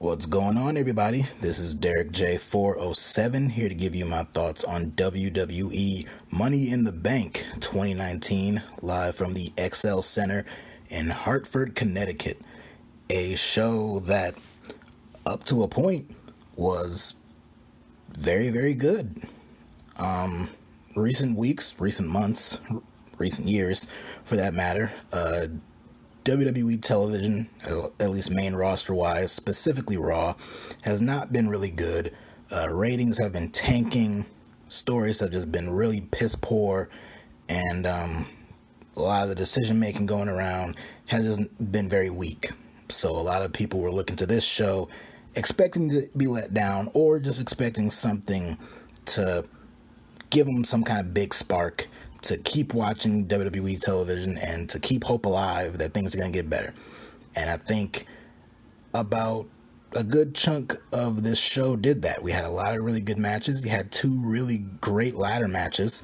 What's going on, everybody? This is Derek J407 here to give you my thoughts on WWE Money in the Bank 2019, live from the XL Center in Hartford, Connecticut. A show that, up to a point, was very, very good. Recent weeks, recent months, recent years, for that matter, WWE television, at least main roster wise, specifically Raw, has not been really good. Ratings have been tanking, stories have just been really piss poor, and a lot of the decision making going around has just been very weak. So a lot of people were looking to this show expecting to be let down, or just expecting something to give them some kind of big spark to keep watching WWE television and to keep hope alive that things are going to get better. And I think about a good chunk of this show did that. We had a lot of really good matches. You had two really great ladder matches.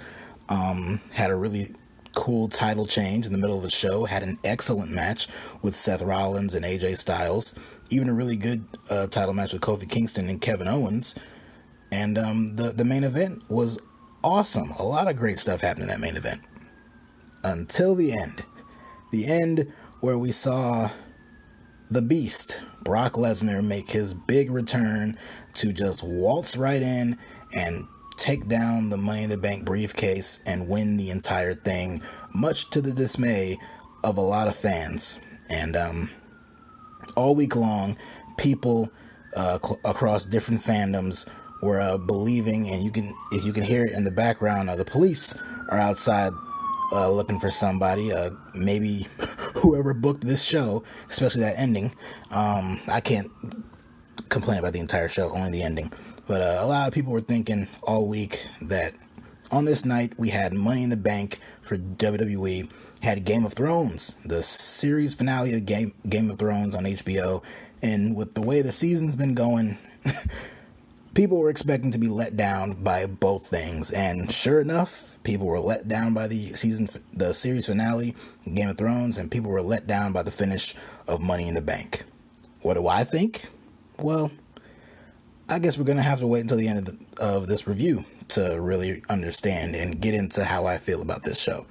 Had a really cool title change in the middle of the show. Had an excellent match with Seth Rollins and AJ Styles. Even a really good title match with Kofi Kingston and Kevin Owens. And the main event was awesome. A lot of great stuff happened in that main event. Until the end. The end where we saw the Beast, Brock Lesnar, make his big return to just waltz right in and take down the Money in the Bank briefcase and win the entire thing, much to the dismay of a lot of fans. And all week long, people across different fandoms were believing, and if you can hear it in the background, the police are outside looking for somebody, maybe whoever booked this show, especially that ending. I can't complain about the entire show, only the ending. But a lot of people were thinking all week that on this night we had Money in the Bank for WWE, had Game of Thrones, the series finale of Game of Thrones on HBO, and with the way the season's been going, people were expecting to be let down by both things, and sure enough, people were let down by the series finale, Game of Thrones, and people were let down by the finish of Money in the Bank. What do I think? Well, I guess we're going to have to wait until the end of this review to really understand and get into how I feel about this show.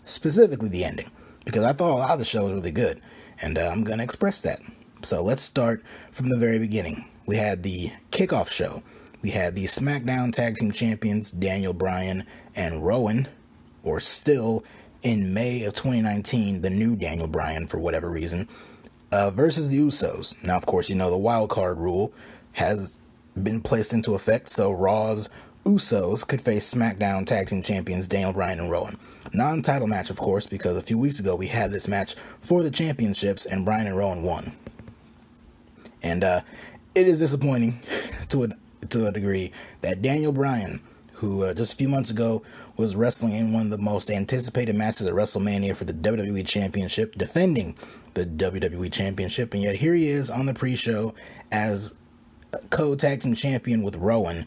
Specifically the ending, because I thought a lot of the show was really good, and I'm going to express that. So let's start from the very beginning. We had the kickoff show. We had the SmackDown Tag Team Champions, Daniel Bryan and Rowan, or still in May of 2019, the new Daniel Bryan for whatever reason, versus the Usos. Now, of course, you know the wild card rule has been placed into effect, so Raw's Usos could face SmackDown Tag Team Champions Daniel Bryan and Rowan. Non-title match, of course, because a few weeks ago we had this match for the championships and Bryan and Rowan won. And it is disappointing to a degree that Daniel Bryan, who just a few months ago was wrestling in one of the most anticipated matches at WrestleMania for the WWE Championship, defending the WWE Championship, and yet here he is on the pre-show as co-tag team champion with Rowan,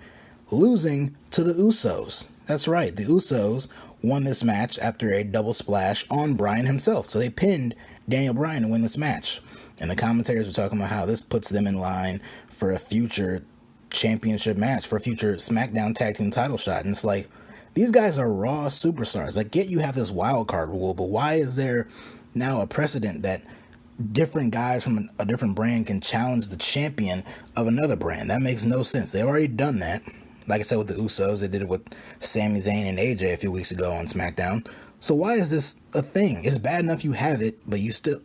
losing to the Usos. That's right, the Usos won this match after a double splash on Bryan himself, so they pinned Daniel Bryan to win this match. And the commentators were talking about how this puts them in line for a future championship match, for a future SmackDown Tag Team title shot. And it's like, these guys are Raw superstars. I get you have this wild card rule, but why is there now a precedent that different guys from a different brand can challenge the champion of another brand? That makes no sense. They've already done that. Like I said with the Usos, they did it with Sami Zayn and AJ a few weeks ago on SmackDown. So why is this a thing? It's bad enough you have it, but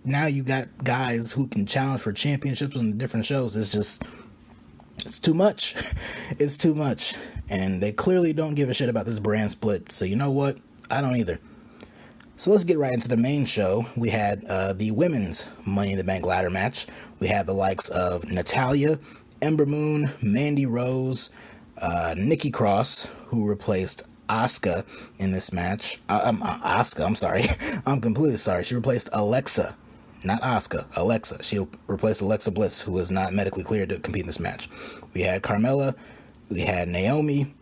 now you got guys who can challenge for championships on the different shows. It's too much. It's too much. And they clearly don't give a shit about this brand split. So you know what? I don't either. So let's get right into the main show. We had the women's Money in the Bank ladder match. We had the likes of Natalya, Ember Moon, Mandy Rose, Nikki Cross, who replaced Asuka in this match. Asuka, I'm sorry. I'm completely sorry. She replaced Alexa. Not Asuka, Alexa. She replaced Alexa Bliss, who was not medically cleared to compete in this match. We had Carmella, we had Naomi,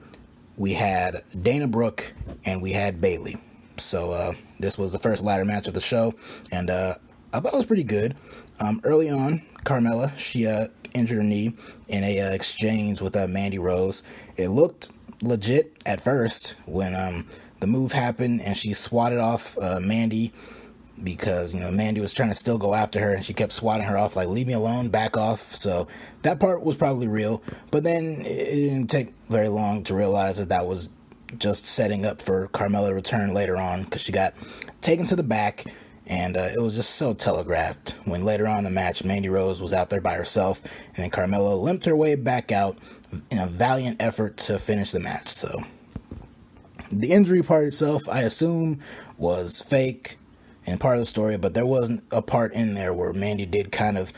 we had Dana Brooke, and we had Bayley. So this was the first ladder match of the show, and I thought it was pretty good. Early on, Carmella, she injured her knee in a exchange with Mandy Rose. It looked legit at first when the move happened and she swatted off Mandy, because Mandy was trying to still go after her and she kept swatting her off like, leave me alone, back off. So that part was probably real, but then it didn't take very long to realize that that was just setting up for Carmella to return later on, because she got taken to the back, and it was just so telegraphed when later on in the match Mandy Rose was out there by herself, and then Carmella limped her way back out in a valiant effort to finish the match. So the injury part itself, I assume, was fake and part of the story, but there wasn't a part in there where Mandy did kind of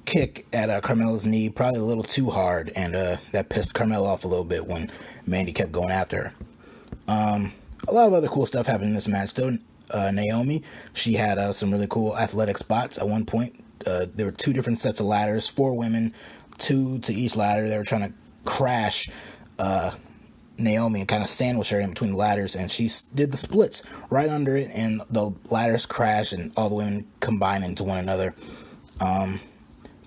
kick at Carmella's knee, probably a little too hard, and that pissed Carmella off a little bit when Mandy kept going after her. A lot of other cool stuff happened in this match, though. Naomi, she had some really cool athletic spots. At one point, there were 2 different sets of ladders, 4 women, 2 to each ladder. They were trying to crash Naomi and kind of sandwich her in between the ladders, and she did the splits right under it, and the ladders crashed, and all the women combined into one another.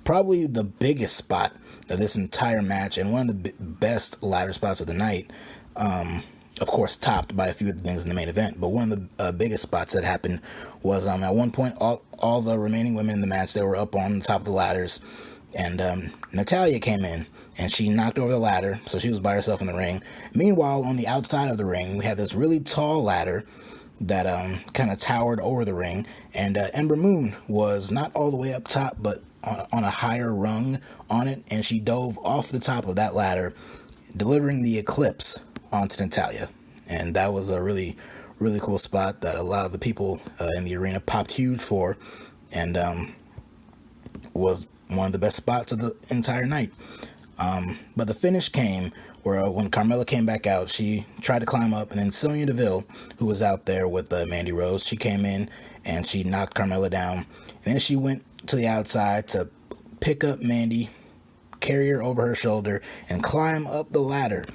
Probably the biggest spot of this entire match, and one of the best ladder spots of the night. Of course, topped by a few of the things in the main event, but one of the biggest spots that happened was at one point, all the remaining women in the match, they were up on the top of the ladders, and Natalya came in, and she knocked over the ladder, so she was by herself in the ring. Meanwhile, on the outside of the ring, we had this really tall ladder that kind of towered over the ring, and Ember Moon was not all the way up top, but on a higher rung on it, and she dove off the top of that ladder, delivering the Eclipse onto Natalya. And that was a really, really cool spot that a lot of the people in the arena popped huge for, and was one of the best spots of the entire night. But the finish came where when Carmella came back out, she tried to climb up, and then Sonya Deville, who was out there with Mandy Rose, she came in and she knocked Carmella down, and then she went to the outside to pick up Mandy, carry her over her shoulder, and climb up the ladder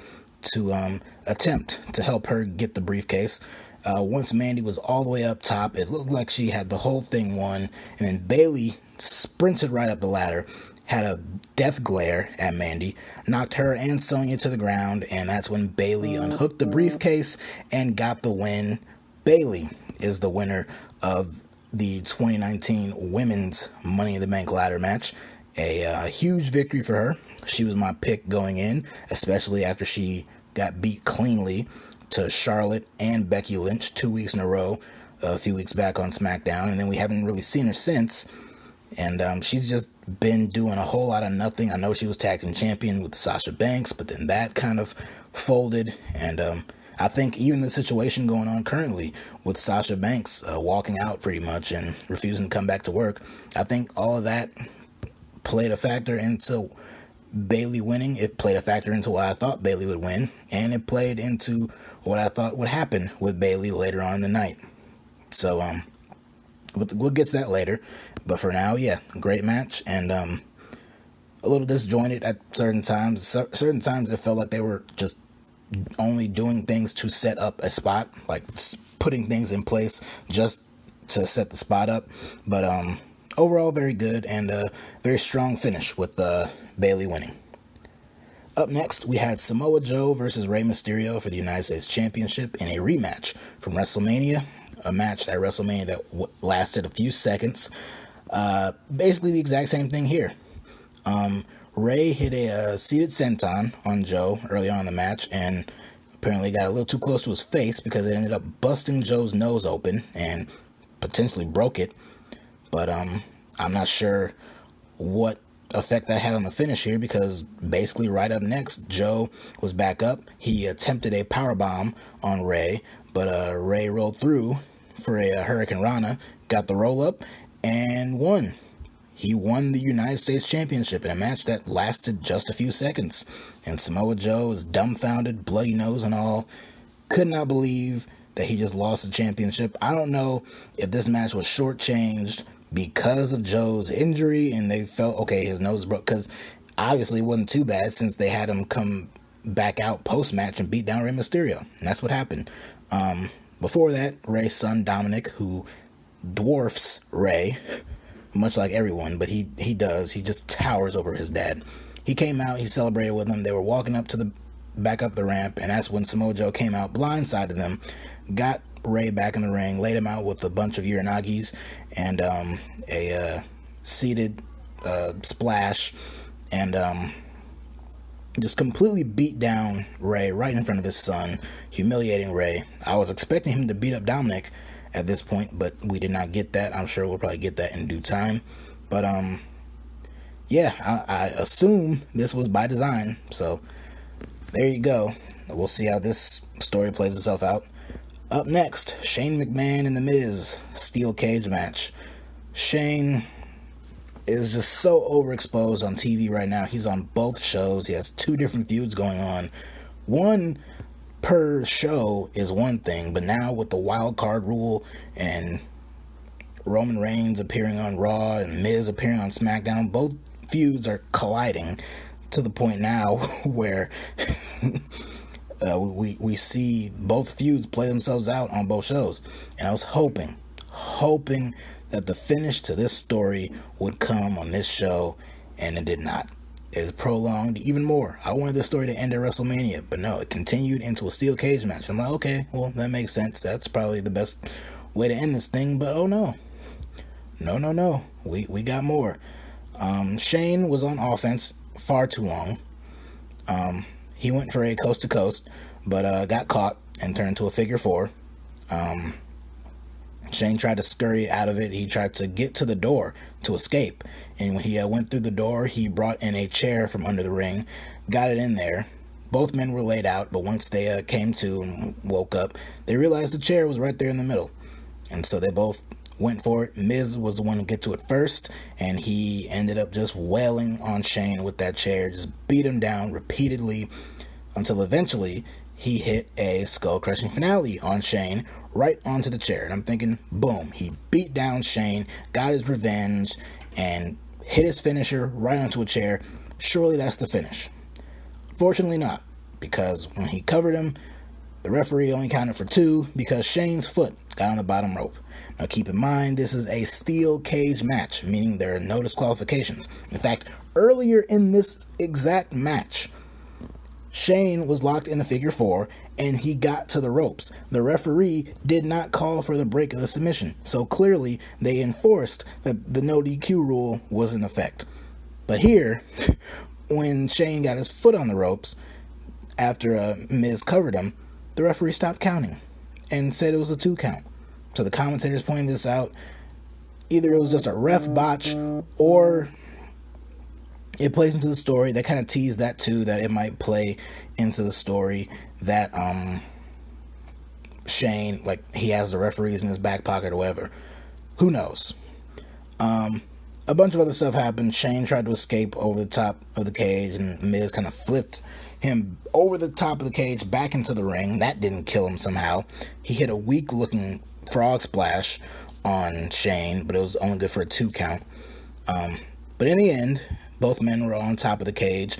to attempt to help her get the briefcase. Once Mandy was all the way up top, it looked like she had the whole thing won, and then Bayley sprinted right up the ladder, had a death glare at Mandy, knocked her and Sonya to the ground, and that's when Bayley unhooked the briefcase and got the win. Bayley is the winner of the 2019 Women's Money in the Bank ladder match. A huge victory for her. She was my pick going in, especially after she got beat cleanly to Charlotte and Becky Lynch 2 weeks in a row, a few weeks back on SmackDown, and then we haven't really seen her since. And she's just been doing a whole lot of nothing. I know she was tag team champion with Sasha Banks, but then that kind of folded. And I think even the situation going on currently with Sasha Banks walking out pretty much and refusing to come back to work, I think all of that played a factor into Bayley winning. It played a factor into why I thought Bayley would win, and it played into what I thought would happen with Bayley later on in the night. So we'll get to that later, but for now, yeah, great match, and a little disjointed at certain times. Certain times it felt like they were just only doing things to set up a spot, like putting things in place just to set the spot up, but overall very good, and a very strong finish with Bayley winning. Up next, we had Samoa Joe versus Rey Mysterio for the United States Championship in a rematch from WrestleMania, a match at WrestleMania that lasted a few seconds. Basically the exact same thing here. Rey hit a seated senton on Joe early on in the match, and apparently got a little too close to his face because it ended up busting Joe's nose open and potentially broke it. But I'm not sure what effect that had on the finish here, because basically right up next, Joe was back up. He attempted a powerbomb on Rey, but Rey rolled through for a Hurricane Rana, got the roll up, and won. He won the United States Championship in a match that lasted just a few seconds. And Samoa Joe is dumbfounded, bloody nose and all. Could not believe that he just lost the championship. I don't know if this match was shortchanged because of Joe's injury and they felt, okay, his nose broke, because obviously it wasn't too bad since they had him come back out post-match and beat down Rey Mysterio. And that's what happened. Before that, Rey's son Dominic, who dwarfs Rey, much like everyone, but he does. He just towers over his dad. He came out, he celebrated with him. They were walking back up the ramp, and that's when Samoa Joe came out, blindsided them, got Ray back in the ring, laid him out with a bunch of Uranagis and a seated splash, and just completely beat down Ray right in front of his son, humiliating Ray. I was expecting him to beat up Dominic at this point, but we did not get that. I'm sure we'll probably get that in due time. But yeah, I assume this was by design. So there you go. We'll see how this story plays itself out. Up next, Shane McMahon and The Miz steel cage match. Shane is just so overexposed on TV right now. He's on both shows. He has 2 different feuds going on. One per show is one thing, but now with the wild card rule and Roman Reigns appearing on Raw and Miz appearing on SmackDown, both feuds are colliding to the point now where we see both feuds play themselves out on both shows. And I was hoping that the finish to this story would come on this show, and it did not. It was prolonged even more. I wanted this story to end at WrestleMania, but no, it continued into a steel cage match. I'm like, okay, well, that makes sense. That's probably the best way to end this thing, but oh no. No. We got more. Shane was on offense far too long. He went for a coast to coast, but got caught and turned into a figure 4. Shane tried to scurry out of it. He tried to get to the door to escape, and when he went through the door, he brought in a chair from under the ring, got it in there. Both men were laid out, but once they came to and woke up, they realized the chair was right there in the middle, and so they both went for it. Miz was the one to get to it first, and he ended up just wailing on Shane with that chair, just beat him down repeatedly until eventually he hit a skull-crushing finale on Shane right onto the chair. And I'm thinking, boom, he beat down Shane, got his revenge, and hit his finisher right onto a chair. Surely that's the finish. Fortunately not, because when he covered him, the referee only counted for 2 because Shane's foot got on the bottom rope. Now keep in mind, this is a steel cage match, meaning there are no disqualifications. In fact, earlier in this exact match, Shane was locked in the figure 4, and he got to the ropes. The referee did not call for the break of the submission, so clearly they enforced that the no DQ rule was in effect. But here, when Shane got his foot on the ropes, after Miz covered him, the referee stopped counting and said it was a 2 count. So the commentators pointed this out. Either it was just a ref botch, or it plays into the story. They kind of teased that too, that it might play into the story that Shane, like, he has the referees in his back pocket or whatever. Who knows? A bunch of other stuff happened. Shane tried to escape over the top of the cage, and Miz kind of flipped him over the top of the cage back into the ring. That didn't kill him somehow. He hit a weak looking frog splash on Shane, but it was only good for a 2 count. But in the end, both men were on top of the cage.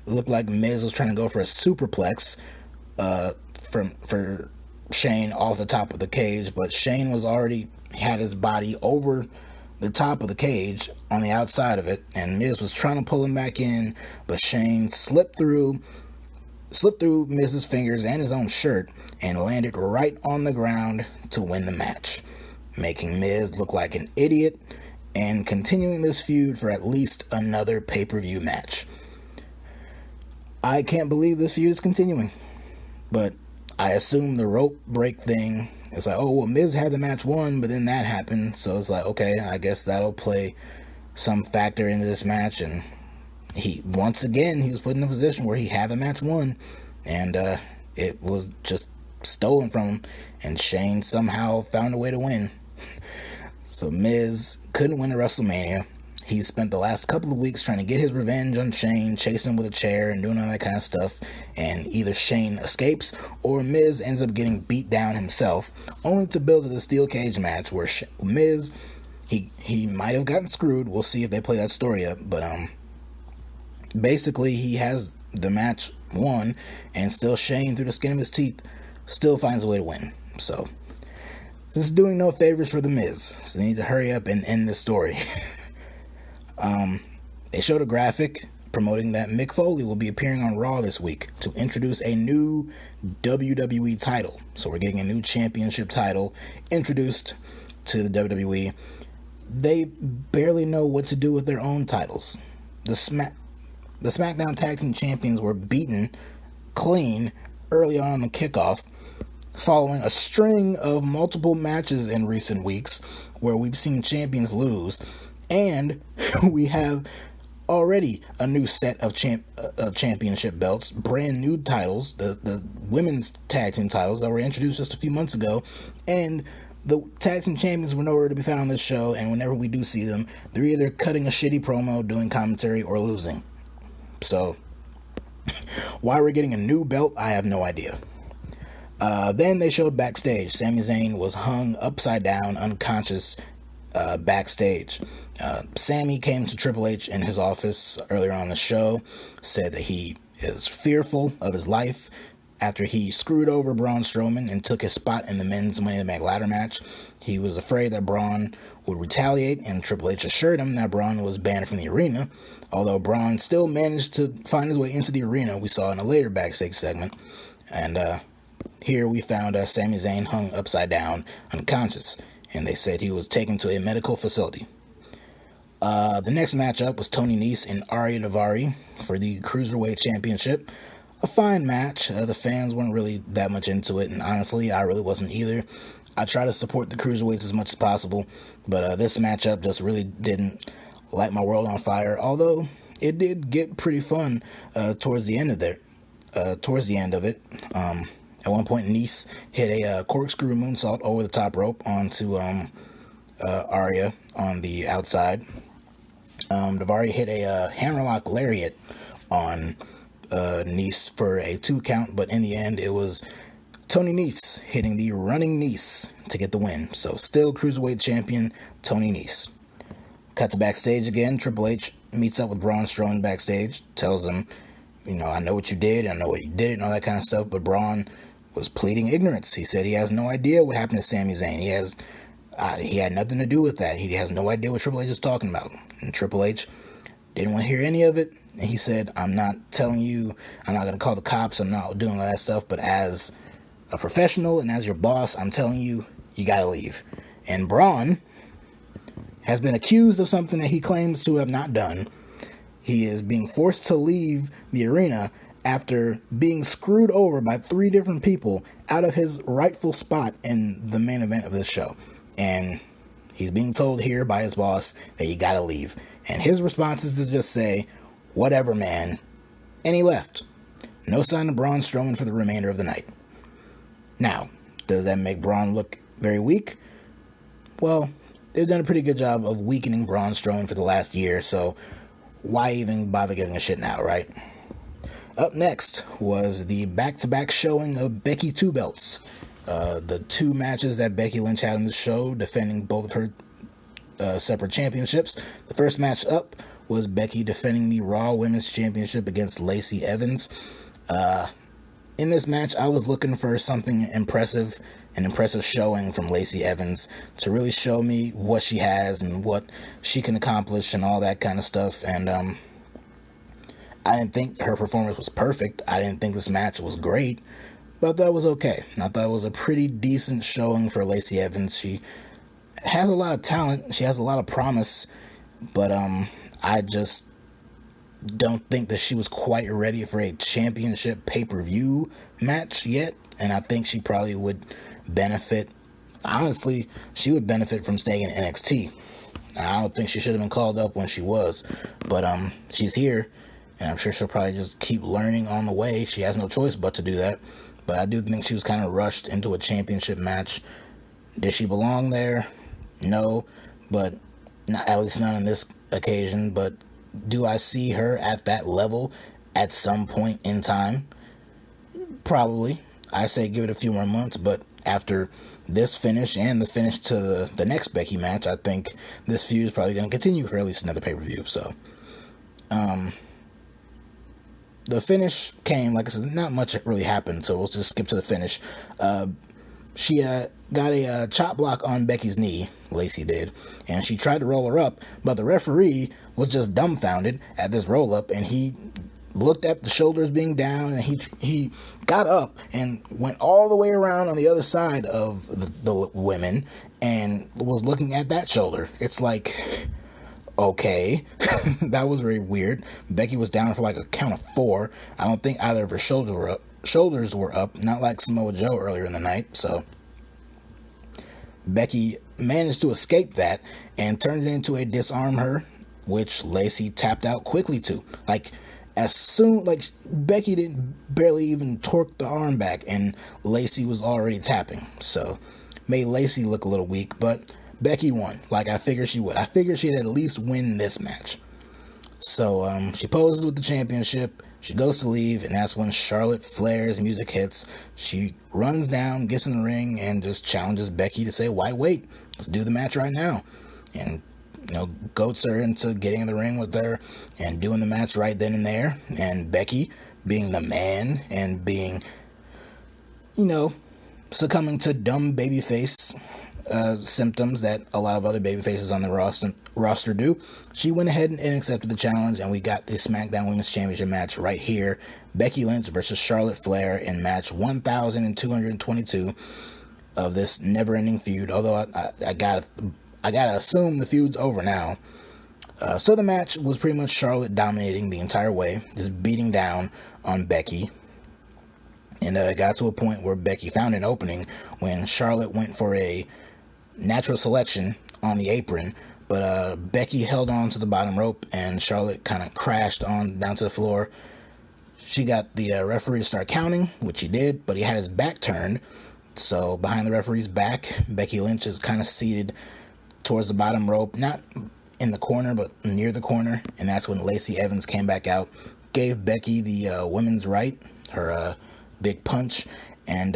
It looked like Miz was trying to go for a superplex for Shane off the top of the cage, but Shane was already had his body over the top of the cage on the outside of it, and Miz was trying to pull him back in, but Shane slipped through Miz's fingers and his own shirt and landed right on the ground to win the match, making Miz look like an idiot and continuing this feud for at least another pay-per-view match. I can't believe this feud is continuing, but I assume the rope break thing is like, oh, well, Miz had the match won, but then that happened, so it's like, okay, I guess that'll play some factor into this match, and he was put in a position where he had the match won, and it was just stolen from him, and Shane somehow found a way to win. So Miz couldn't win at WrestleMania. He spent the last couple of weeks trying to get his revenge on Shane, chasing him with a chair and doing all that kind of stuff, and either Shane escapes or Miz ends up getting beat down himself, only to build to the steel cage match where Miz, he might have gotten screwed. We'll see if they play that story up, but basically he has the match won, and still Shane, through the skin of his teeth, still finds a way to win. So This is doing no favors for The Miz, so they need to hurry up and end this story. They showed a graphic promoting that Mick Foley will be appearing on Raw this week to introduce a new WWE title. So we're getting a new championship title introduced to the WWE. They barely know what to do with their own titles. The SmackDown Tag Team Champions were beaten clean early on the kickoff, following a string of multiple matches in recent weeks where we've seen champions lose, and we have already a new set of championship belts, brand new titles, the women's tag team titles that were introduced just a few months ago, and the tag team champions were nowhere to be found on this show, and whenever we do see them, they're either cutting a shitty promo, doing commentary, or losing. So, why we're getting a new belt, I have no idea. Then they showed backstage. Sami Zayn was hung upside down, unconscious, backstage. Sami came to Triple H in his office earlier on the show, said that he is fearful of his life after he screwed over Braun Strowman and took his spot in the men's Money in the Bank ladder match. He was afraid that Braun would retaliate, and Triple H assured him that Braun was banned from the arena, although Braun still managed to find his way into the arena, we saw in a later backstage segment. And here we found Sami Zayn hung upside down, unconscious, and they said he was taken to a medical facility. The next matchup was Tony Nese and Arya Daivari for the Cruiserweight Championship. A fine match. The fans weren't really that much into it, and honestly, I really wasn't either. I try to support the Cruiserweights as much as possible, but this matchup just really didn't light my world on fire, although it did get pretty fun towards the end of it. At one point, Nese hit a corkscrew moonsault over the top rope onto Arya on the outside. Daivari hit a hammerlock lariat on Nese for a 2 count, but in the end, it was Tony Nese hitting the running Nese to get the win. So still Cruiserweight Champion Tony Nese. Cut to backstage again. Triple H meets up with Braun Strowman backstage, tells him, I know what you did, I know what you did, and all that kind of stuff, but Braun was pleading ignorance. He said he has no idea what happened to Sami Zayn. He had nothing to do with that. He has no idea what Triple H is talking about. And Triple H didn't want to hear any of it. And he said, I'm not telling you, I'm not going to call the cops, I'm not doing all that stuff, but as a professional and as your boss, I'm telling you, you got to leave. And Braun has been accused of something that he claims to have not done. He is being forced to leave the arena after being screwed over by 3 different people out of his rightful spot in the main event of this show. And he's being told here by his boss that you gotta leave. And his response is to just say, whatever, man. And he left. No sign of Braun Strowman for the remainder of the night. Now, does that make Braun look very weak? Well, they've done a pretty good job of weakening Braun Strowman for the last year, so why even bother giving a shit now, right? Up next was the back-to-back showing of Becky 2 belts. The 2 matches that Becky Lynch had on the show, defending both of her separate championships. The first match up was Becky defending the Raw Women's Championship against Lacey Evans. In this match, I was looking for something impressive, an impressive showing from Lacey Evans to really show me what she has and what she can accomplish and all that kind of stuff. And I didn't think her performance was perfect. I didn't think this match was great, but I thought it was okay. I thought it was a pretty decent showing for Lacey Evans. She has a lot of talent. She has a lot of promise, but I just don't think that she was quite ready for a championship pay-per-view match yet, and I think she probably would benefit. Honestly, she would benefit from staying in NXT. I don't think she should have been called up when she was, but she's here. And I'm sure she'll probably just keep learning on the way. She has no choice but to do that. But I do think she was kind of rushed into a championship match. Did she belong there? No. But not, at least not on this occasion. But do I see her at that level at some point in time? Probably. I say give it a few more months. But after this finish and the finish to the next Becky match, I think this feud is probably going to continue for at least another pay-per-view. So, the finish came, like I said, not much really happened, so we'll just skip to the finish. She got a chop block on Becky's knee, Lacey did, and she tried to roll her up, but the referee was just dumbfounded at this roll up, and he looked at the shoulders being down, and he got up and went all the way around on the other side of the women and was looking at that shoulder. It's like, okay. That was very weird. Becky was down for like a count of 4. I don't think either of her shoulders were up, not like Samoa Joe earlier in the night. So Becky managed to escape that and turned it into a disarm her, which Lacey tapped out quickly to. Like, as soon, like, Becky didn't barely even torque the arm back, and Lacey was already tapping. So made Lacey look a little weak, but Becky won, like I figured she would. I figured she'd at least win this match. So she poses with the championship. She goes to leave, and that's when Charlotte Flair's music hits. She runs down, gets in the ring, and just challenges Becky to say, "Why wait? Let's do the match right now." And, goats her into getting in the ring with her and doing the match right then and there. And Becky, being the man and being, succumbing to dumb babyface symptoms that a lot of other babyfaces on the roster do, she went ahead and accepted the challenge, and we got the SmackDown Women's Championship match right here. Becky Lynch versus Charlotte Flair in match 1222 of this never-ending feud. Although I gotta assume the feud's over now. So the match was pretty much Charlotte dominating the entire way, just beating down on Becky. And it got to a point where Becky found an opening when Charlotte went for a natural selection on the apron, but Becky held on to the bottom rope, and Charlotte kind of crashed on down to the floor. She got the referee to start counting, which he did, but he had his back turned. So behind the referee's back, Becky Lynch is kind of seated towards the bottom rope, not in the corner, but near the corner. And that's when Lacey Evans came back out, gave Becky the women's right, her big punch, and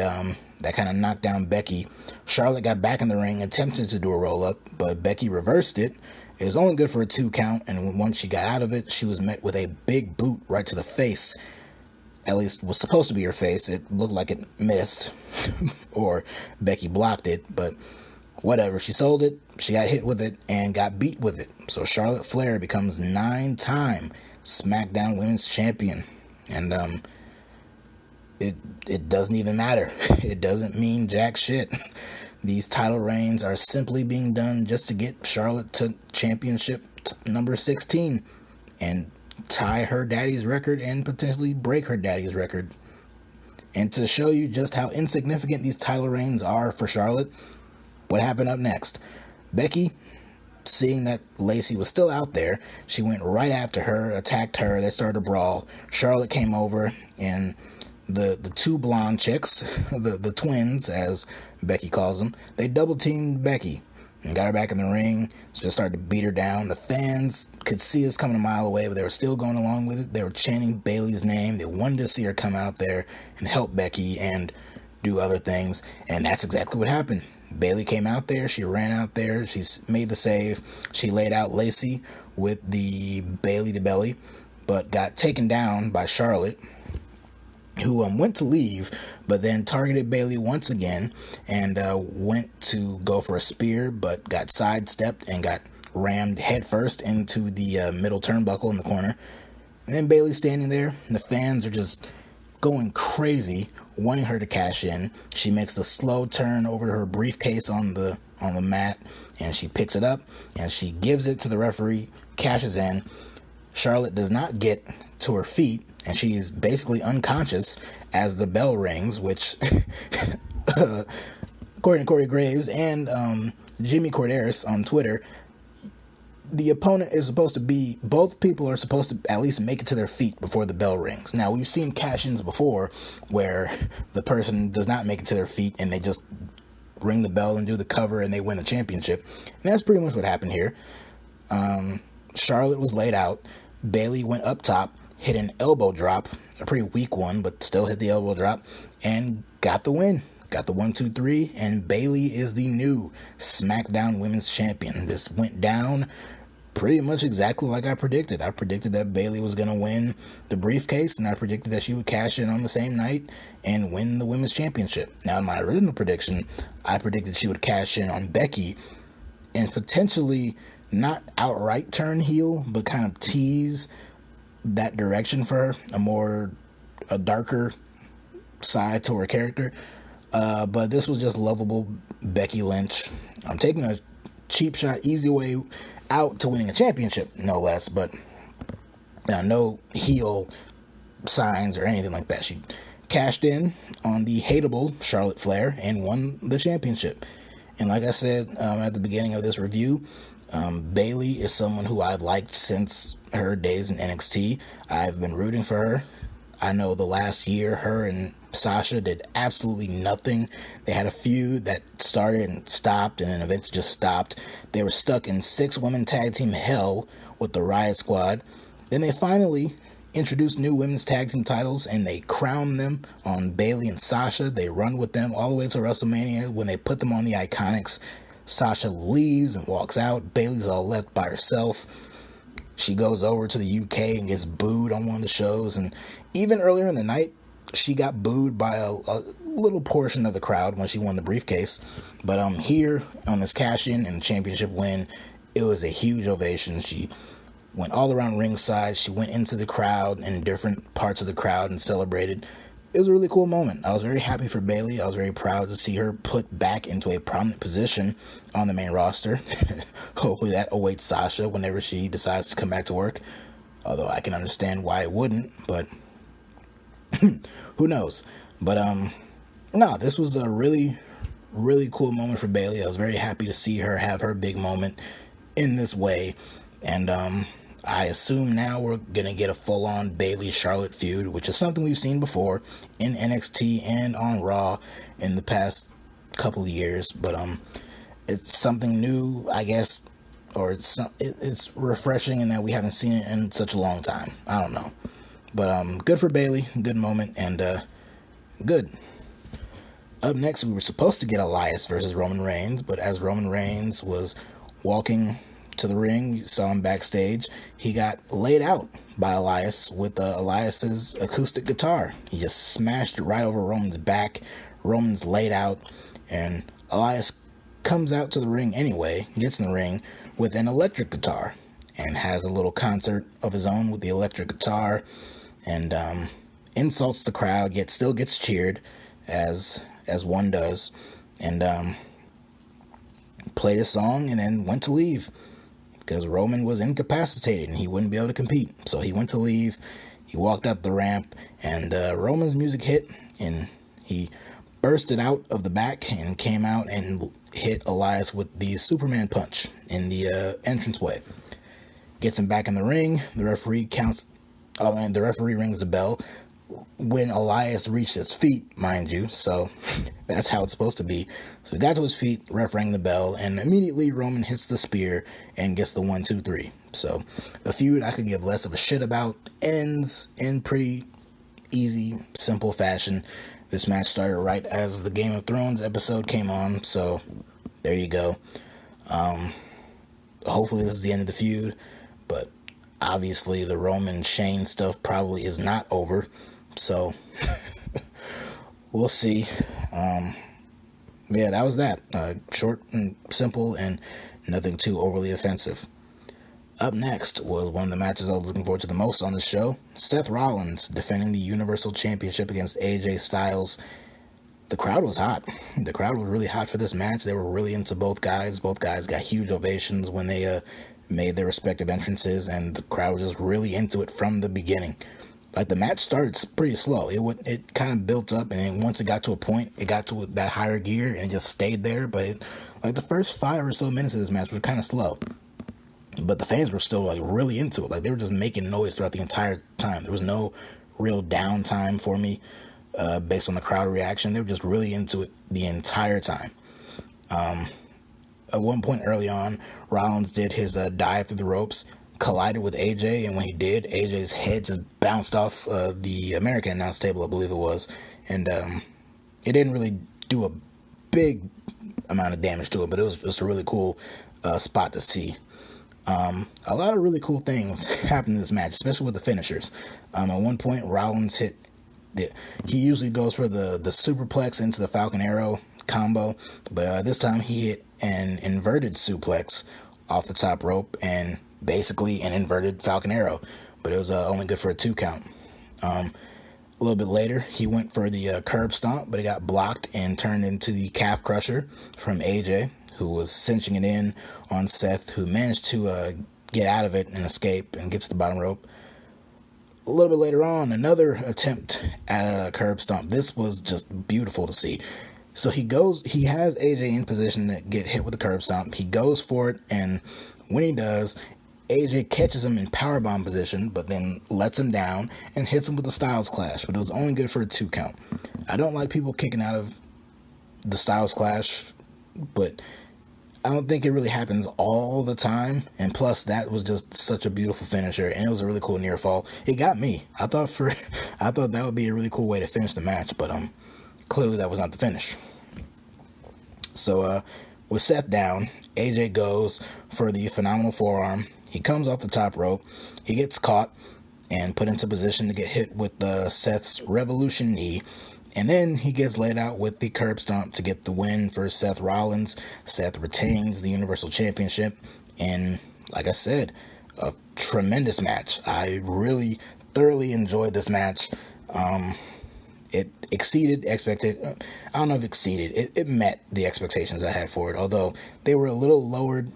that kind of knocked down Becky. Charlotte got back in the ring, attempted to do a roll-up, but Becky reversed it. It was only good for a 2 count, and once she got out of it, she was met with a big boot right to the face. At least was supposed to be her face. It looked like it missed, or Becky blocked it, but whatever. She sold it, she got hit with it, and got beat with it. So Charlotte Flair becomes 9-time SmackDown Women's Champion. And it doesn't even matter. It doesn't mean jack shit. These title reigns are simply being done just to get Charlotte to championship number 16 and tie her daddy's record and potentially break her daddy's record. And to show you just how insignificant these title reigns are for Charlotte, what happened up next? Becky, seeing that Lacey was still out there, she went right after her, attacked her, they started a brawl. Charlotte came over, and the 2 blonde chicks, the twins, as Becky calls them, they double-teamed Becky and got her back in the ring. So just started to beat her down. The fans could see us coming a mile away, but they were still going along with it. They were chanting Bayley's name. They wanted to see her come out there and help Becky and do other things, and that's exactly what happened. Bayley came out there, she ran out there, she made the save, she laid out Lacey with the Bayley to belly, but got taken down by Charlotte, who went to leave, but then targeted Bayley once again, and went to go for a spear, but got sidestepped and got rammed headfirst into the middle turnbuckle in the corner. And then Bayley's standing there, and the fans are just going crazy, wanting her to cash in. She makes the slow turn over to her briefcase on the mat, and she picks it up, and she gives it to the referee, cashes in. Charlotte does not get to her feet, and she is basically unconscious as the bell rings, which, according to Corey Graves and Jimmy Corderas on Twitter, the opponent is supposed to be, both people are supposed to at least make it to their feet before the bell rings. Now, we've seen cash-ins before where the person does not make it to their feet and they just ring the bell and do the cover and they win the championship. And that's pretty much what happened here. Charlotte was laid out. Bayley went up top, hit an elbow drop, a pretty weak one, but still hit the elbow drop, and got the win. Got the 1, 2, 3, and Bayley is the new SmackDown Women's Champion. This went down pretty much exactly like I predicted. I predicted that Bayley was going to win the briefcase, and I predicted that she would cash in on the same night and win the women's championship. Now, in my original prediction, I predicted she would cash in on Becky and potentially not outright turn heel, but kind of tease that direction for her, a darker side to her character. But this was just lovable Becky Lynch. I'm taking a cheap shot, easy way out to winning a championship, no less, but no heel signs or anything like that. She cashed in on the hateable Charlotte Flair and won the championship. And like I said at the beginning of this review, Bayley is someone who I've liked since her days in NXT. I've been rooting for her. I know the last year, her and Sasha did absolutely nothing. They had a feud that started and stopped, and then eventually just stopped. They were stuck in 6-woman tag team hell with the Riot Squad. Then they finally introduced new women's tag team titles, and they crowned them on Bayley and Sasha. They run with them all the way to WrestleMania. When they put them on the Iconics, Sasha leaves and walks out. Bayley's all left by herself. She goes over to the UK and gets booed on one of the shows, and even earlier in the night, she got booed by a little portion of the crowd when she won the briefcase. But here on this cash-in and championship win, it was a huge ovation. She went all around ringside. She went into the crowd and different parts of the crowd and celebrated. It was a really cool moment. I was very happy for Bayley. I was very proud to see her put back into a prominent position on the main roster. Hopefully that awaits Sasha whenever she decides to come back to work. Although I can understand why it wouldn't, but who knows. But no, this was a really, really cool moment for Bayley. I was very happy to see her have her big moment in this way. And I assume now we're going to get a full-on Bayley-Charlotte feud, which is something we've seen before in NXT and on Raw in the past couple of years. But it's something new, I guess, or it's refreshing in that we haven't seen it in such a long time. I don't know. But good for Bayley, good moment, and good. Up next, we were supposed to get Elias versus Roman Reigns, but as Roman Reigns was walking to the ring, we saw him backstage, he got laid out by Elias with Elias's acoustic guitar. He just smashed it right over Roman's back. Roman's laid out, and Elias comes out to the ring anyway, gets in the ring with an electric guitar, and has a little concert of his own with the electric guitar, and insults the crowd, yet still gets cheered, as one does, and played a song and then went to leave because Roman was incapacitated and he wouldn't be able to compete. So he went to leave. He walked up the ramp, and Roman's music hit, and he bursted out of the back and came out and hit Elias with the Superman punch in the entranceway. Gets him back in the ring. The referee counts. And the referee rings the bell when Elias reached his feet, mind you. So that's how it's supposed to be. So he got to his feet, ref rang the bell, and immediately Roman hits the spear and gets the 1, 2, 3. So the feud I could give less of a shit about ends in pretty easy, simple fashion. This match started right as the Game of Thrones episode came on. So there you go. Hopefully this is the end of the feud, but obviously the Roman Shane stuff probably is not over, so we'll see. Yeah, that was that. Short and simple and nothing too overly offensive. Up next was one of the matches I was looking forward to the most on the show. Seth Rollins defending the Universal Championship against AJ Styles. The crowd was hot. The crowd was really hot for this match. They were really into both guys. Both guys got huge ovations when they made their respective entrances, and the crowd was just really into it from the beginning. Like, the match started pretty slow. It kind of built up, and then once it got to a point, it got to that higher gear, and it just stayed there. But like the first 5 or so minutes of this match were kind of slow. But the fans were still like really into it. Like, they were just making noise throughout the entire time. There was no real downtime for me based on the crowd reaction. They were just really into it the entire time. At one point early on, Rollins did his dive through the ropes, collided with AJ, and when he did, AJ's head just bounced off the American announce table, I believe it was, and it didn't really do a big amount of damage to it, but it was just a really cool spot to see. A lot of really cool things happened in this match, especially with the finishers. At one point, Rollins he usually goes for the superplex into the Falcon Arrow combo, but this time he hit an inverted suplex off the top rope and basically an inverted Falcon Arrow, but it was only good for a 2 count. A little bit later, he went for the curb stomp, but it got blocked and turned into the calf crusher from AJ, who was cinching it in on Seth, who managed to get out of it and escape and get to the bottom rope. A little bit later on, another attempt at a curb stomp. This was just beautiful to see. So he has AJ in position to get hit with a curb stomp. He goes for it, and when he does, AJ catches him in powerbomb position, but then lets him down and hits him with a Styles Clash, but it was only good for a 2 count. I don't like people kicking out of the Styles Clash, but I don't think it really happens all the time, and plus that was just such a beautiful finisher, and it was a really cool near fall. It got me. I thought that would be a really cool way to finish the match, but clearly that was not the finish. So with Seth down, AJ goes for the phenomenal forearm. He comes off the top rope. He gets caught and put into position to get hit with Seth's Revolution knee. And then he gets laid out with the curb stomp to get the win for Seth Rollins. Seth retains the Universal Championship. And like I said, a tremendous match. I really thoroughly enjoyed this match. It exceeded expectations. I don't know if exceeded. It met the expectations I had for it. Although they were a little lowered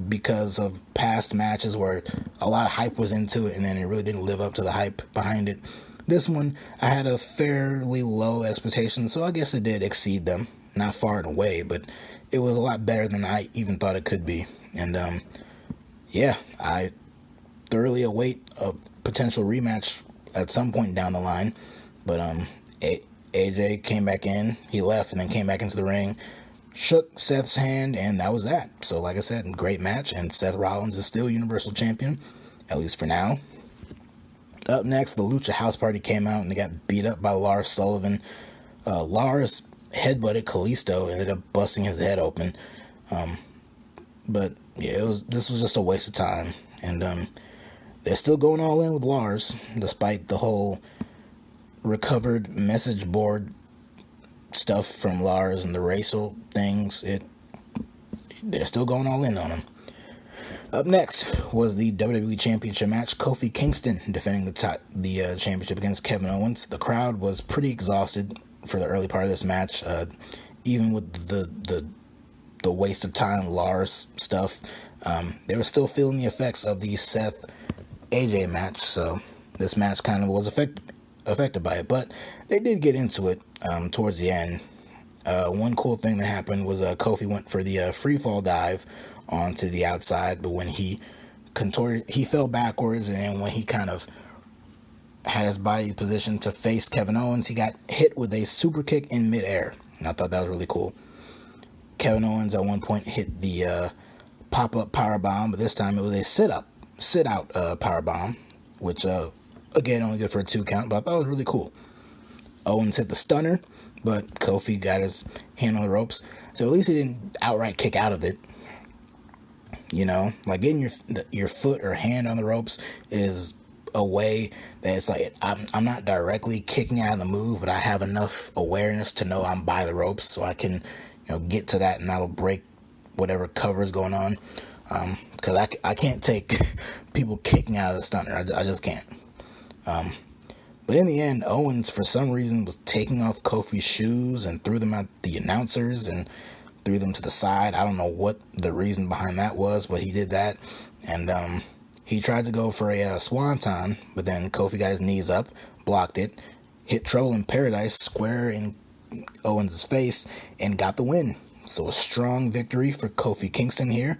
because of past matches where a lot of hype was into it and then it really didn't live up to the hype behind it. This one, I had a fairly low expectation, so I guess it did exceed them. Not far and away, but it was a lot better than I even thought it could be. And yeah, I thoroughly await a potential rematch at some point down the line. But AJ came back in, he left and then came back into the ring, shook Seth's hand, and that was that. So like I said, great match, and Seth Rollins is still Universal Champion, at least for now. Up next, the Lucha House Party came out and they got beat up by Lars Sullivan. Lars headbutted Kalisto, ended up busting his head open. But yeah, this was just a waste of time. And they're still going all in with Lars, despite the whole recovered message board stuff from Lars and the racial things. They're still going all in on him. Up next was the WWE Championship match. Kofi Kingston defending the championship against Kevin Owens. The crowd was pretty exhausted for the early part of this match, even with the waste of time Lars stuff. They were still feeling the effects of the Seth AJ match, so this match kind of was affected by it, but they did get into it towards the end. One cool thing that happened was Kofi went for the free fall dive onto the outside, but when he contorted, he fell backwards, and when he kind of had his body positioned to face Kevin Owens, he got hit with a super kick in midair, and I thought that was really cool. Kevin Owens at one point hit the pop-up power bomb, but this time it was a sit-out power bomb, which again only good for a 2 count, but I thought it was really cool. Owens hit the stunner, but Kofi got his hand on the ropes, so at least he didn't outright kick out of it. You know, like getting your foot or hand on the ropes is a way that it's like I'm not directly kicking out of the move, but I have enough awareness to know I'm by the ropes, so I can, get to that, and that'll break whatever cover is going on. Because I can't take people kicking out of the stunner. I just can't. But in the end, Owens for some reason was taking off Kofi's shoes and threw them at the announcers and threw them to the side. I don't know what the reason behind that was, but he did that. And he tried to go for a swanton, but then Kofi got his knees up, blocked it, hit Trouble in Paradise square in Owens' face, and got the win. So a strong victory for Kofi Kingston here.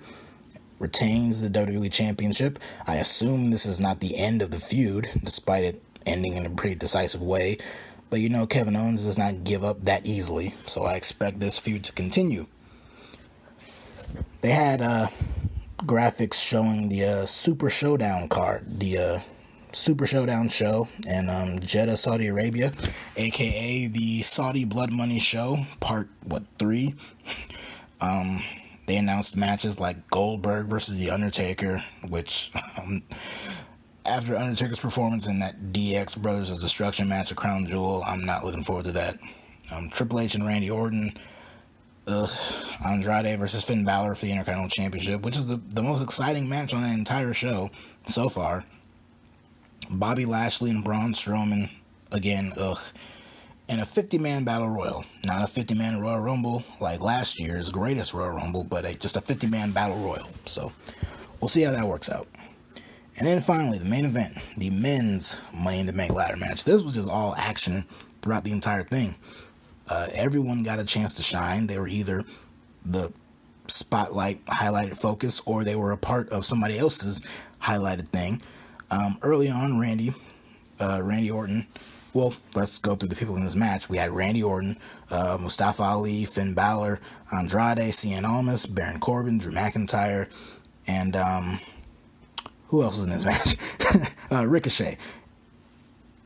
Retains the WWE Championship. I assume this is not the end of the feud, despite it ending in a pretty decisive way. But Kevin Owens does not give up that easily, so I expect this feud to continue. They had graphics showing the Super Showdown card, the Super Showdown show in Jeddah, Saudi Arabia, aka the Saudi Blood Money show, part 3. They announced matches like Goldberg versus The Undertaker, which, after Undertaker's performance in that DX Brothers of Destruction match at Crown Jewel, I'm not looking forward to that. Triple H and Randy Orton, Andrade versus Finn Balor for the Intercontinental Championship, which is the most exciting match on the entire show so far. Bobby Lashley and Braun Strowman, again, in a 50-man battle royal. Not a 50-man Royal Rumble like last year's greatest Royal Rumble, but just a 50-man battle royal. So we'll see how that works out. And then finally, the main event, the men's Money in the Bank ladder match. This was just all action throughout the entire thing. Everyone got a chance to shine. They were either the spotlight highlighted focus, or they were a part of somebody else's highlighted thing. Early on, Randy Orton. Well, let's go through the people in this match. We had Randy Orton, Mustafa Ali, Finn Balor, Andrade, Cien Almas, Baron Corbin, Drew McIntyre, and who else was in this match? Ricochet.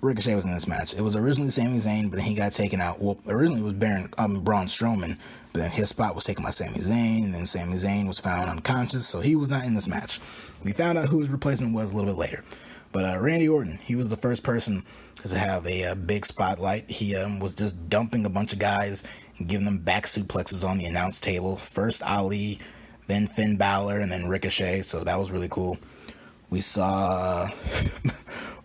Ricochet was in this match. It was originally Sami Zayn, but then he got taken out. Well, originally it was Braun Strowman, but then his spot was taken by Sami Zayn, and then Sami Zayn was found unconscious, so he was not in this match. We found out who his replacement was a little bit later. But Randy Orton, he was the first person to have a big spotlight. He was just dumping a bunch of guys and giving them back suplexes on the announce table. First Ali, then Finn Balor, and then Ricochet, so that was really cool. We saw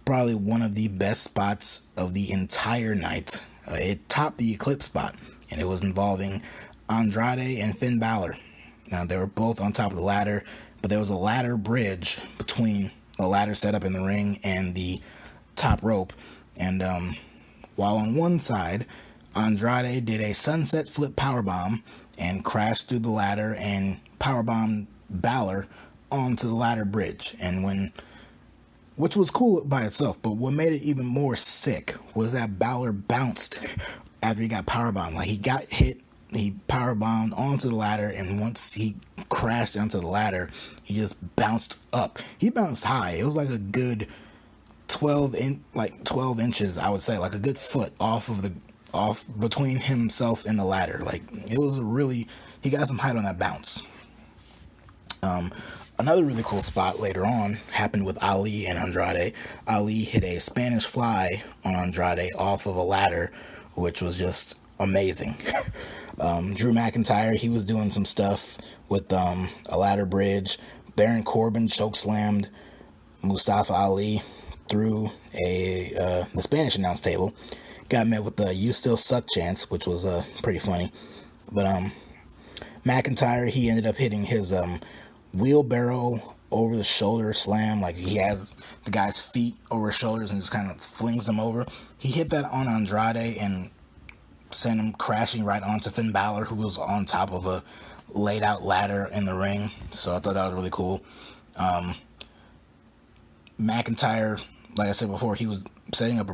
probably one of the best spots of the entire night. It topped the Eclipse spot, and it was involving Andrade and Finn Balor. Now, they were both on top of the ladder, but there was a ladder bridge between the ladder set up in the ring and the top rope. And while on one side, Andrade did a sunset flip powerbomb and crashed through the ladder and powerbombed Balor onto the ladder bridge. And which was cool by itself, but what made it even more sick was that Balor bounced after he got powerbombed. Like, he got hit, he powerbombed onto the ladder, and once he crashed onto the ladder, he just bounced up. He bounced high. It was like a good 12 inches, I would say, like a good foot off between himself and the ladder. Like, it was he got some height on that bounce. Another really cool spot later on happened with Ali and Andrade. Ali hit a Spanish fly on Andrade off of a ladder, which was just amazing. Drew McIntyre, he was doing some stuff with a ladder bridge. Baron Corbin chokeslammed Mustafa Ali through the Spanish announce table. Got met with the "You Still Suck" chants, which was pretty funny. But McIntyre, he ended up hitting his wheelbarrow over the shoulder slam. Like, he has the guy's feet over his shoulders and just kind of flings them over. He hit that on Andrade and sent him crashing right onto Finn Balor, who was on top of a laid out ladder in the ring. So I thought that was really cool. McIntyre, like I said before, he was setting up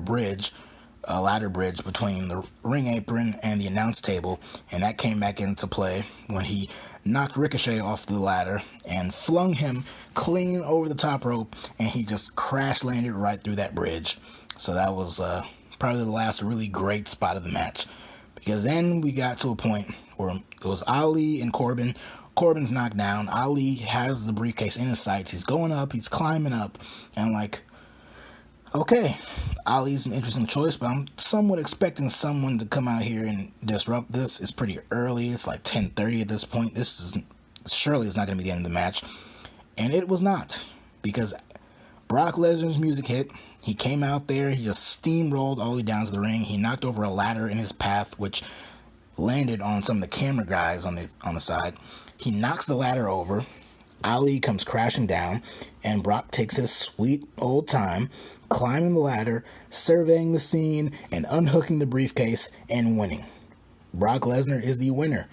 a ladder bridge between the ring apron and the announce table, and that came back into play when he knocked Ricochet off the ladder and flung him clean over the top rope, and he just crash landed right through that bridge. So that was probably the last really great spot of the match, because then we got to a point where it was Ali and Corbin. Corbin's knocked down. Ali has the briefcase in his sights. He's going up. He's climbing up. And I'm like, okay, Ali's an interesting choice, but I'm somewhat expecting someone to come out here and disrupt this. It's pretty early. It's like 10:30 at this point. Surely it's not going to be the end of the match. And it was not, because Brock Lesnar's music hit. He came out there. He just steamrolled all the way down to the ring. He knocked over a ladder in his path, which landed on some of the camera guys on the side. He knocks the ladder over. Ali comes crashing down, and Brock takes his sweet old time climbing the ladder, surveying the scene, and unhooking the briefcase and winning. Brock Lesnar is the winner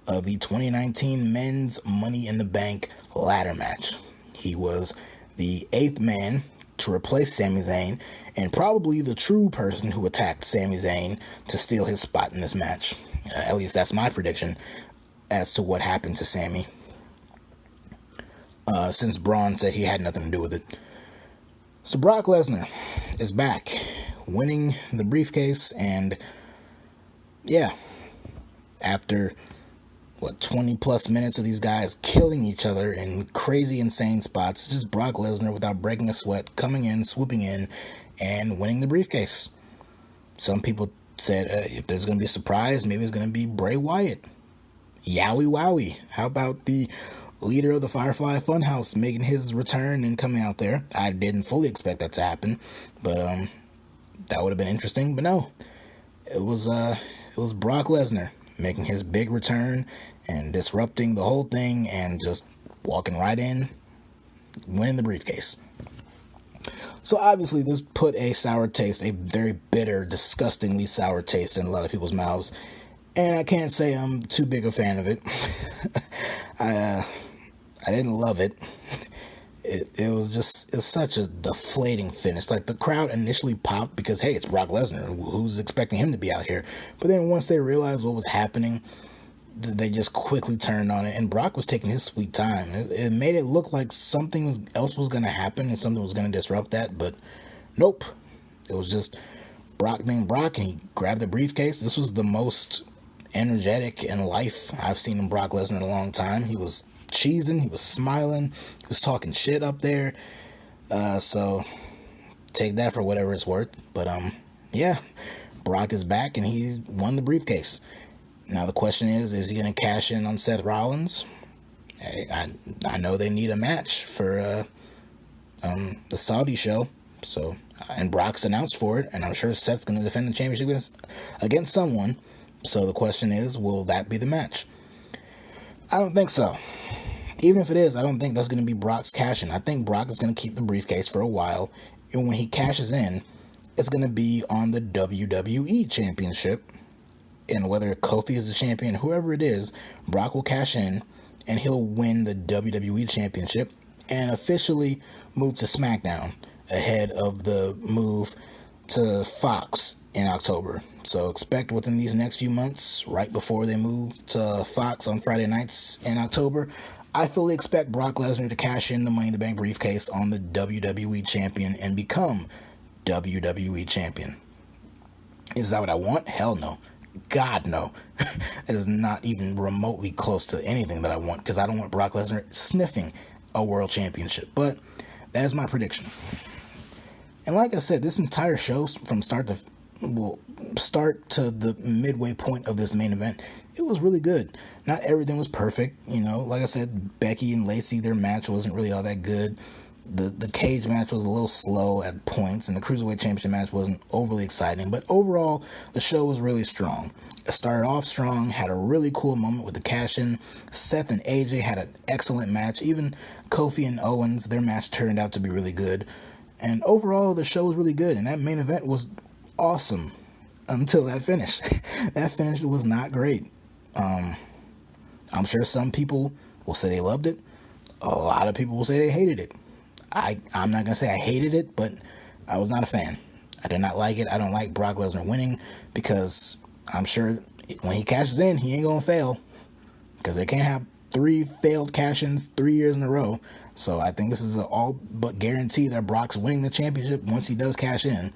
of the 2019 Men's Money in the Bank ladder match. He was the 8th man to replace Sami Zayn, and probably the true person who attacked Sami Zayn to steal his spot in this match. At least that's my prediction as to what happened to Sami, since Braun said he had nothing to do with it. So Brock Lesnar is back, winning the briefcase, and yeah, after 20 plus minutes of these guys killing each other in crazy, insane spots. Just Brock Lesnar, without breaking a sweat, coming in, swooping in, and winning the briefcase. Some people said if there's going to be a surprise, maybe it's going to be Bray Wyatt. Yowie wowie. How about the leader of the Firefly Funhouse making his return and coming out there? I didn't fully expect that to happen, but that would have been interesting. But no, it was Brock Lesnar making his big return and disrupting the whole thing and just walking right in, winning the briefcase. So obviously this put a sour taste, a very bitter, disgustingly sour taste in a lot of people's mouths. And I can't say I'm too big a fan of it. I didn't love it. It's such a deflating finish. Like, the crowd initially popped because, hey, it's Brock Lesnar. Who's expecting him to be out here? But then once they realized what was happening, they just quickly turned on it. And Brock was taking his sweet time. It made it look like something else was going to happen and something was going to disrupt that. But nope. It was just Brock being Brock, and he grabbed the briefcase. This was the most energetic in life I've seen in Brock Lesnar in a long time. He was cheesing, he was smiling, he was talking shit up there. So take that for whatever it's worth. But yeah, Brock is back and he won the briefcase. Now the question is he going to cash in on Seth Rollins? I know they need a match for the Saudi show. So, and Brock's announced for it, and I'm sure Seth's going to defend the championship against someone. So the question is, will that be the match? I don't think so. Even if it is, I don't think that's going to be Brock's cash-in. I think Brock is going to keep the briefcase for a while, and when he cashes in, it's going to be on the WWE Championship. And whether Kofi is the champion, whoever it is, Brock will cash in, and he'll win the WWE Championship and officially move to SmackDown ahead of the move to Fox in October. So expect within these next few months, right before they move to Fox on Friday nights in October, I fully expect Brock Lesnar to cash in the Money in the Bank briefcase on the WWE Champion and become WWE Champion. Is that what I want? Hell no. God, no. That is not even remotely close to anything that I want, because I don't want Brock Lesnar sniffing a world championship. But that is my prediction. And like I said, this entire show from start to the midway point of this main event, it was really good. Not everything was perfect, like I said, Becky and Lacey, their match wasn't really all that good. The cage match was a little slow at points, and the Cruiserweight Championship match wasn't overly exciting, but overall, the show was really strong. It started off strong, had a really cool moment with the cash-in. Seth and AJ had an excellent match. Even Kofi and Owens, their match turned out to be really good. And overall, the show was really good, and that main event was awesome until that finish. That finish was not great. I'm sure some people will say they loved it. A lot of people will say they hated it. I'm not going to say I hated it, but I was not a fan. I did not like it. I don't like Brock Lesnar winning, because I'm sure when he cashes in, he ain't going to fail, because they can't have 3 failed cash-ins 3 years in a row. So I think this is all but guarantee that Brock's winning the championship once he does cash in.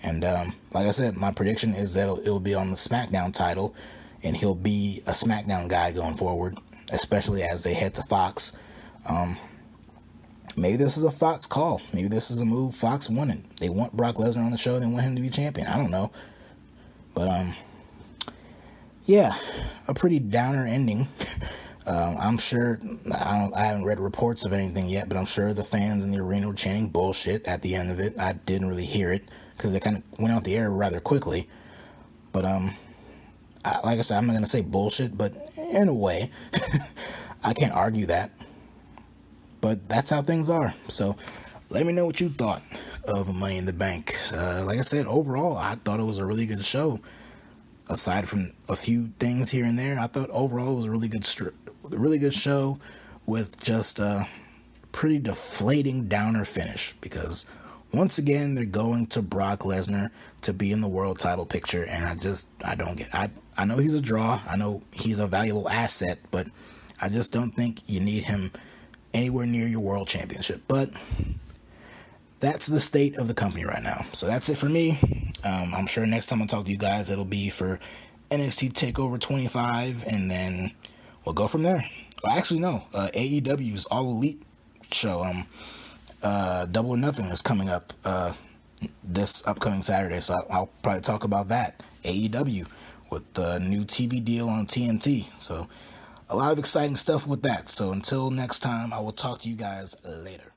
And like I said, my prediction is that it'll be on the SmackDown title, and he'll be a SmackDown guy going forward, especially as they head to Fox. Maybe this is a Fox call. Maybe this is a move Fox wanted. They want Brock Lesnar on the show. They want him to be champion. I don't know. But, yeah, a pretty downer ending. I'm sure, I haven't read reports of anything yet, but I'm sure the fans in the arena were chanting bullshit at the end of it. I didn't really hear it, because it kind of went off the air rather quickly. But, like I said, I'm not going to say bullshit, but in a way, I can't argue that. But that's how things are. So let me know what you thought of Money in the Bank. Like I said, overall, I thought it was a really good show. Aside from a few things here and there, I thought overall it was a really good show with just a pretty deflating downer finish. Because once again, they're going to Brock Lesnar to be in the world title picture, and I don't get it. I know he's a draw. I know he's a valuable asset, but I just don't think you need him anywhere near your world championship. But that's the state of the company right now. So that's it for me. I'm sure next time I talk to you guys, it'll be for NXT TakeOver 25, and then we'll go from there. Well, actually, no. AEW's All Elite show, Double or Nothing, is coming up this upcoming Saturday, so I'll probably talk about that. AEW with the new TV deal on TNT. So a lot of exciting stuff with that. So until next time, I will talk to you guys later.